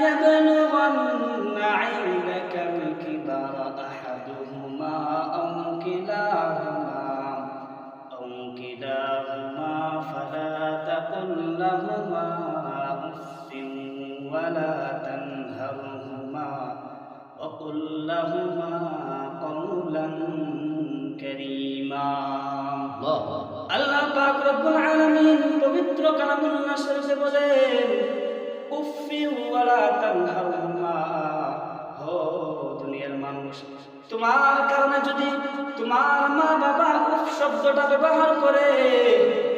يبلغن عندك الكبر أحدهما أو كلاهما فلا تقل لهما أف ولا تنهرهما وقل لهما قولا كريما আল্লাহ পাক রব্বুল আলামিন পবিত্র কালামুল্লাহ শরীফে বলেন উফি ওয়ালা তানহারহুমা। হো দুনিয়ার মানুষ, তোমার কারণে যদি তোমার মা বাবা উফ শব্দটা ব্যবহার করে,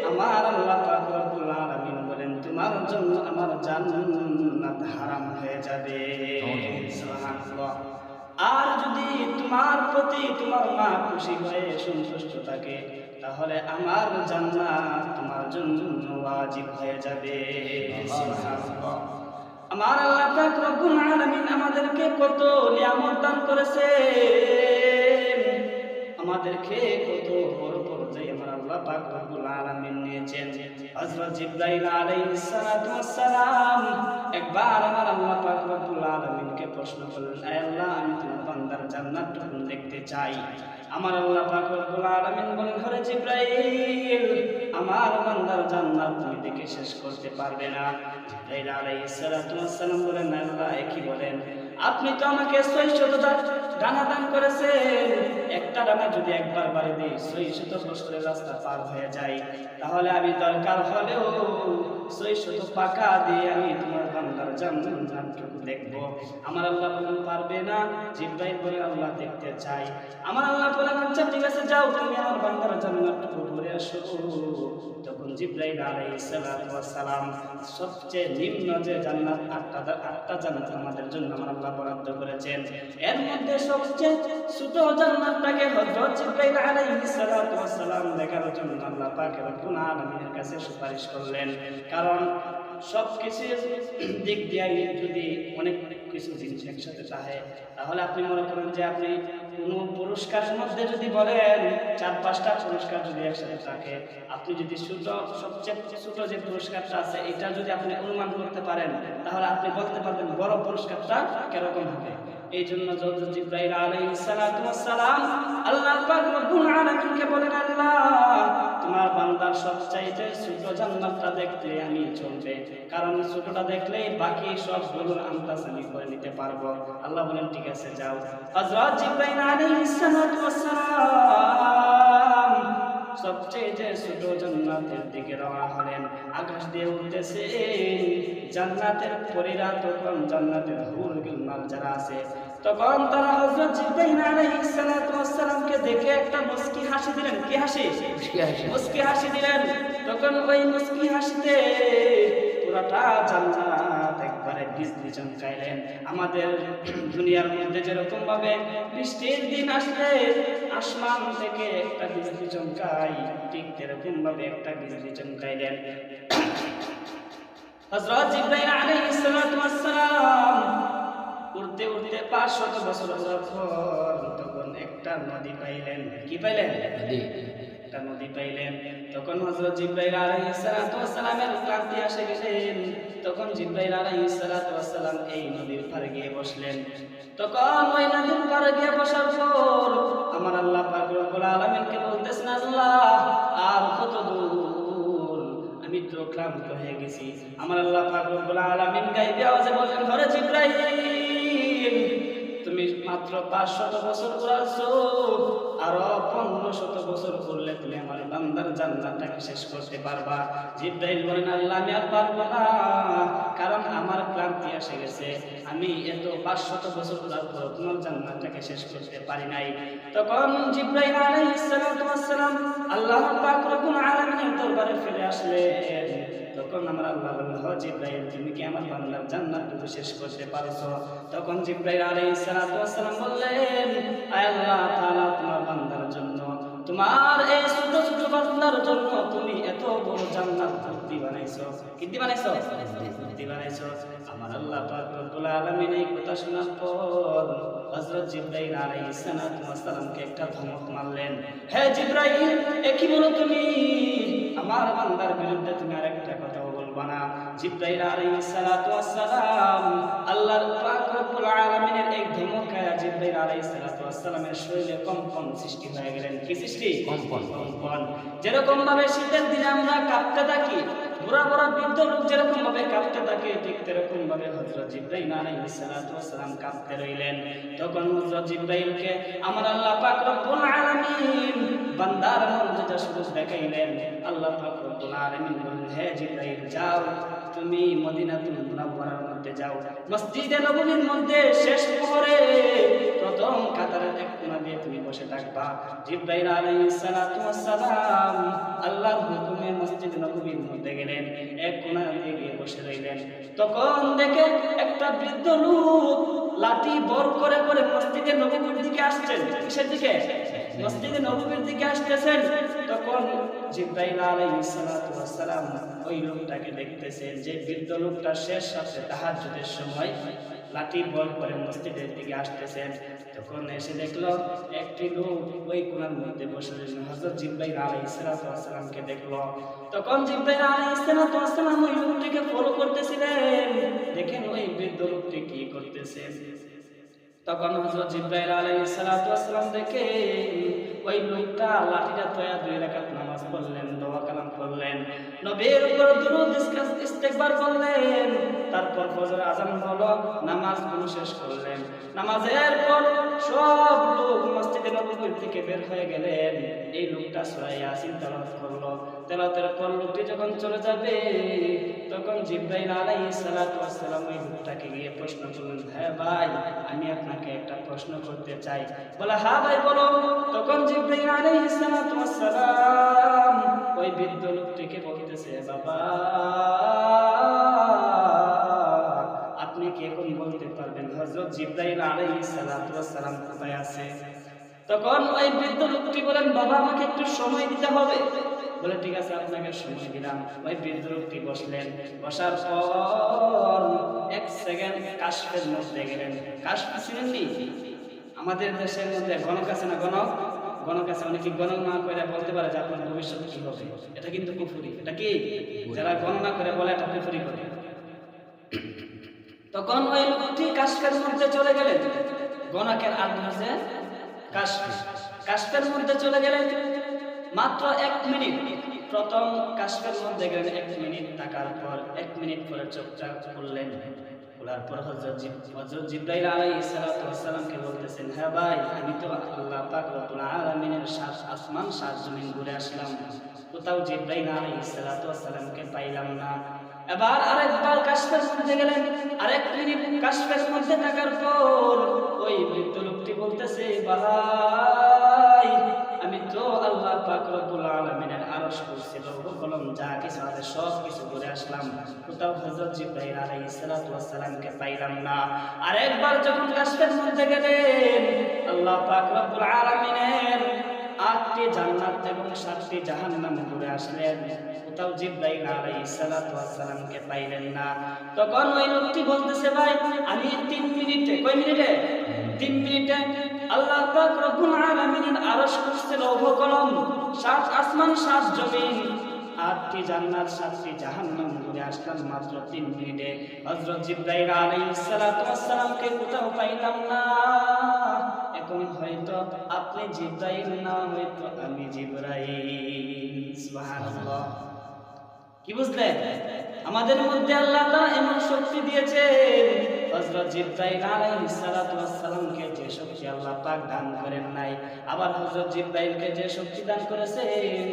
আমার আল্লাহ পাক রব্বুল আলামিন বলেন তোমার জন্য আমার জান্নাত হারাম হয়ে যাবে। সুবহানাল্লাহ। আর যদি তোমার প্রতি তোমার মা খুশি হয়ে সন্তুষ্ট থাকে, তাহলে আমার জান্নাত তোমার জন্য ওয়াজিব হয়ে যাবে। সুবহানাল্লাহ। আমার আল্লাহ পাক রব্বুল আলামিন আমাদেরকে কত নিয়ামত দান করেছেন, আমাদেরকে কত বড় পর্যায়ে আমার আল্লাহ পাক রব্বুল আলামিন নিয়েছেন। হযরত জিবরাইল আলাইহিস সালাতু ওয়াস সালাম একবার আমার আল্লাহ পাক রব্বুল আলামিনকে প্রশ্ন করলেন, আয় আল্লাহ, আমি তোমার বান্দার জান্নাতটা দেখতে চাই। আমার আল্লাহ পাক রব্বুল আলামিন বলেন, হে জিবরাইল, আমার বান্দার জান্নাত তুমি দেখে শেষ করতে পারবে না। জিবরাইল আলাইহিস সালাতু ওয়াস সালাম বলেন, আল্লাহ কি বলেন? আপনি তো আমাকে 600 ডানা দান করেছেন, একটা ডানা যদি একবার বাড়ি দিই 600 বছরের রাস্তা পার হয়ে যায়, তাহলে আমি দরকার হলেও 600 পাকা দিয়ে আমি তোমার বান্দার জান্নাতটুকু দেখব। আমার আল্লাহ বলেন পারবে না। জিবরাইল বলে, আল্লাহ দেখতে চাই। আমার আল্লাহ বলেন, আচ্ছা ঠিক আছে, যাও তুমি আমার বান্দার জান্নাতটুকু ঘুরে আসো। তখন জিবরাইল আলাইহিস সালাতু ওয়াস সালাম সবচেয়ে নিম্ন যে জান্নাত, আটটা জান্নাত আমাদের জন্য আমার আল্লাহ বরাদ্দ করেছেন, এর মধ্যে সবচেয়ে ছোট জান্নাতটাকে হযরত জিবরাইল আলাইহিস সালাতু ওয়াস সালাম দেখার জন্য আল্লাহ পাক রব্বুল আলামিনের কাছে সুপারিশ করলেন। কারণ সব কিছুর দিক দিয়ে যদি অনেক কিছু জিনিস একসাথে চাহে, তাহলে আপনি মনে করেন যে আপনি কোনো পুরস্কারের মধ্যে যদি বলেন 4-5টা পুরস্কার যদি একসাথে থাকে, আপনি যদি সবচেয়ে ছোট যে পুরস্কারটা আছে এটা যদি আপনি অনুমান করতে পারেন, তাহলে আপনি বলতে পারবেন বড় পুরস্কারটা কিরকম হবে। এই জন্য হযরত জিবরাইল আলাইহিস সালাতু ওয়াস সালাম আল্লাহ পাক রব্বুল আলামিনকে বলেন, আল্লাহ তোমার বান্দার সবচাইতে ছোট জান্নাতটা দেখতে আমি চলবে, কারণ ছোটটা দেখলেই বাকি সবগুলো আন্দাজ আমি করে নিতে পারবো। আল্লাহ বলেন ঠিক আছে, যাও। হযরত জিবরাইল আলাইহিস সালাতু ওয়াস সালাম সবচেয়ে ছোট জান্নাতের দিকে রওনা হলেন। আকাশ দিয়ে উঠতেছে জান্নাতের পরীরা, তখন জান্নাতের হুরুল গিলমান যারা আছে, তখন তারা হযরত জিবরাইল আলাইহিস সালাতু ওয়াস সালামকে দেখে একটা মুস্কি হাসি দিলেন। কি হাসি? মুস্কি হাসি দিলেন। তখন ওই মুস্কি হাসিতে পুরাটা জান্নাত একবারে বিজলি চমকাইলেন। আমাদের দুনিয়ার মধ্যে যেরকম ভাবে বৃষ্টির দিন আসলে আসমান থেকে একটা বিজলি চমকায়, ঠিক এরকম ভাবে একটা বিজলি চমকাইলেন। হযরত জিবরাইল আলাইহিস সালাতু ওয়াস সালাম উড়তে উড়তে 500 বছর পর তখন একটা নদী পাইলেন। কি পাইলেন? একটা নদী পাইলেন। তখন হযরত জিবরাইল আলাইহিস সালাতু ওয়াস সালামের ক্লান্তি এসে গেলেন। তখন জিবরাইল আলাইহিস সালাতু ওয়াস সালাম এই নদীর পাড়ে গিয়ে বসলেন। তখন ওই নদীর পাড়ে গিয়ে বসার পর আমার আল্লাহ পাক রব্বুল আলামিনকে বলতেছেন, আল্লাহ আর কত দূর, আমি তো ক্লান্ত হয়ে গেছি। আমার আল্লাহ পাক রব্বুল আলামিন গায়বী আওয়াজে বলেন, হে জিবরাইল, তুমি মাত্র 500 বছর ঘুরাছো, আরো 1500 বছর করলে তুমি আমার বান্দার জান্নাতটাকে শেষ করতে পারবা। জিবরাইল বলেন, আল্লাহ আমি আর পারবো না, কারণ আমার ক্লান্তি এসে গেছে, আমি এত 500 বছর ঘুরার পর তোমার জান্নাতটাকে শেষ করতে পারি নাই। তখন জিবরাইল আলাইহিস সালাতু ওয়াস সালাম আল্লাহ পাক রব্বুল আলামিনের দরবারে ফিরে আসলেন। তখন আমার আল্লাহ বললেন, হে জিবরাইল, তুমি কি আমার বান্দার জান্নাতটুকু শেষ করতে পারছো? তখন জিবরাইল আলাইহিস সালাতু ওয়াস সালাম বললেন, আয় আল্লাহ তাআলা, তোমার বান্দার জন্য, তোমার এই ছোট ছোট বান্দার জন্য তুমি এত বড় জান্নাত ভর্তি বানাইছো। কি বানাইছো? ভর্তি বানাইছো। আমার আল্লাহ পাক রব্বুল আলামিন এই কথা শোনার পর হযরত জিবরাইল আলাইহিস সালাতু ওয়াস সালামকে একটা ধমক মারলেন। হে জিবরাইল, এ কি বলো তুমি? আমার বান্দার বিরুদ্ধে তুমি আরেকটা কথা বলবা না। জিবরাইল আলাইহিস সালাতু ওয়াস সালাম আল্লাহ আলাইহিস সালামের শরীরে কম্পন সৃষ্টি হয়ে গেলেন। কি সৃষ্টি? কম্পন। যেরকম ভাবে শীতের দিনে আমরা কাঁপতে থাকি, বুড়া বুড়া বৃদ্ধ লোক যেরকম ভাবে কাঁপতে থাকে, ঠিক তেরকম ভাবে হযরত জিবরাইল আলাইহিস সালাম কাঁপতে রইলেন। তখন হযরত জিবরাইলকে আমার আল্লাহ পাক রব্বুল আলামিন বান্দার মধ্যে সুযোগ দেখাইলেন। আল্লাহ পাক রব্বুল আলামিন বললেন, হে জিবরাইল যাও, তুমি মদিনাতুল মুনাওয়ারার মধ্যে যাও, মসজিদে নববীর মধ্যে শেষ প্রহরে প্রথম কাতারের এক কোণা দিয়ে তুমি বসে থাকবা। জিবরাইল আলাইহিস সালাম আল্লাহর হুকুমে মসজিদে নববীর মধ্যে গেলেন, এক কোণা দিয়ে গিয়ে বসে রইলেন। তখন দেখে একটা বৃদ্ধ লোক লাঠি বর করে করে মসজিদে নববীর দিকে আসছেন। কিসের দিকে? মসজিদে নববীর দিকে আসতেছেন। তখন জিবরাইল আলাইহিস সালাম ওই লোকটাকে দেখতেছেন যে বৃদ্ধ লোকটা শেষ রাতে তাহাজ্জুদের সময় লাঠি বর করে মসজিদের দিকে আসতেছেন। তখন এসে দেখলো একটি লোক ওই কোণার মধ্যে বসে রয়েছে। হযরত জিবরাইল আলাইহিস সালামকে দেখলো। তখন জিবরাইল আলাইহিস সালাম ওই লোকটিকে ফলো করতেছিলেন। দেখেন ওই বৃদ্ধ লোকটি কি করতেছেন। তখন হযরত জিবরাইল আলাইহিস সালাম দেখে ওই লোকটা লাঠিটা তোয়া 2 রাকাত নামাজ পড়লেন, দোয়া কালাম করলেন, নবীর উপর দুরূদ ইস্তেগফার করলেন। তারপর ফজর আযান হলো, নামাজগুলো শেষ করলেন। নামাজের পর সব লোক মসজিদে নববীর থেকে বের হয়ে গেলেন। এই লোকটা সূরা ইয়াসিন তেলাওয়াত করলো। তেলাওয়াতের পর লোকটি যখন চলে যাবে, তখন জিবরাইল আলাইহিস সালাম ওই লোকটাকে গিয়ে প্রশ্ন করলেন, হ্যাঁ ভাই, আমি আপনাকে একটা প্রশ্ন করতে চাই। বলে, হ্যাঁ ভাই বলো। তখন জিবরাইল আলাইহিস সালাম ওই বৃদ্ধ লোকটিকে বলতেছে, বাবা আপনি কি এখন বলতে পারবেন হযরত জিবরাইল আলাইহিস সালাম কোথায় আছে? তখন ওই বৃদ্ধ লোকটি বলেন, বাবা আমাকে একটু সময় দিতে হবে। বলে, ঠিক আছে আপনাকে সময় দিলাম। ওই বৃদ্ধ লোকটি বসলেন। বসার পর 1 সেকেন্ড কাশফের মধ্যে গেলেন। কাশফ চিনেননি? আমাদের দেশের মধ্যে গণক আছে না, গণক আছে। অনেকে গণনা করে বলতে পারে যে আপনার ভবিষ্যৎ কি হবে। এটা কিন্তু কুফরি। এটা কি? যারা গণনা করে বলে এটা কুফরি করে। তখন ওই লোকটি কাশফের মধ্যে চলে গেলেন। গণকের আন্দাজে কাশফের মধ্যে চলে গেলেন। মাত্র 1 মিনিট প্রথম কাশফের মধ্যে গেলেন। 1 মিনিট থাকার পর 1 মিনিট পরে চোখটা খুললেন। খোলার পর হযরত জিবরাইল আলাইহিস সালামকে বলতেছেন, হ্যাঁ ভাই, আমি তো আল্লাহ পাক রব্বুল আলামিনের 7 আসমান 7 জমিন ঘুরে আসলাম, কোথাও জিবরাইল আলাইহিস সালামকে পাইলাম না। এবার আরেকবার কাশফের মধ্যে গেলেন। 1 মিনিট কাশফের মধ্যে থাকার পর ওই বৃদ্ধ লোকটি বলতেছে, ভাই আমি তো আল্লাহ পাক রব্বুল আলামিনের আরশ কুরসি লৌহ কলম যা কিছু আছে সব কিছু ঘুরে আসলাম, কোথাও হযরত জিবরাইল আলাইহিস সালামকে পাইলাম না। আরেকবার যখন কাশফের মধ্যে গেলেন, আল্লাহ পাক রব্বুল আলামিনের 8টি জান্নাত এবং 7টি জাহান্নাম ঘুরে আসলেন, কোথাও জিবরাইল আলাইহিস সালামকে পাইলেন না। তখন ওই লোকটি বলতেছে, ভাই আমি 3 মিনিটে, কয় মিনিটে? 3 মিনিটে আল্লাহ পাক রব্বুল আলামিনের আরশ কুরসি লৌহ কলম 7 আসমান 7 জমিন 8টি জান্নাত 7টি জাহান্নাম ঘুরে আসলাম মাত্র 3 মিনিটে। হযরত জিবরাইল আলাইহিস সালামকে কোথাও পাইলাম না। এখন হয়তো আপনি জিবরাইল না, হয়তো আমি জিবরাইল। সুবহানাল্লাহ। কি বুঝলেন? আমাদের মধ্যে আল্লাহ তাআলা এমন শক্তি দিয়েছেন, হযরত জিবরাইল আলাইহিস সালামকে যে শক্তি আল্লাহ পাক দান করেন নাই, আবার হযরত জিবরাইলকে যে শক্তি দান করেছেন,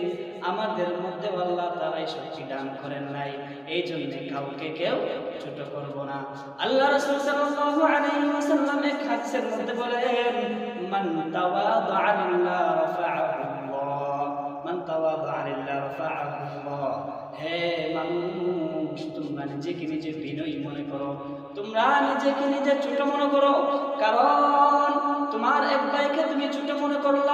আমাদের মধ্যে আল্লাহ তাআলা এই শক্তি দান করেন নাই। এই জন্য কাউকে কেউ ছোট করব না। আল্লাহ রাসূল সাল্লাল্লাহু আলাইহি ওয়াসাল্লাম এক হাদিসের মধ্যে বলেন, মান তাওয়াদা লিল্লাহ রাফা'াহু আল্লাহ, মান তাওয়াদা লিল্লাহ রাফা'াহু আল্লাহ। হে মানুষ, তোমরা নিজেকে নিজে বিনয়ী মনে করো, তোমরা নিজেকে নিজে ছোট মনে করো, কারণ তোমার এক ভাইকে তুমি ছোট মনে করলা,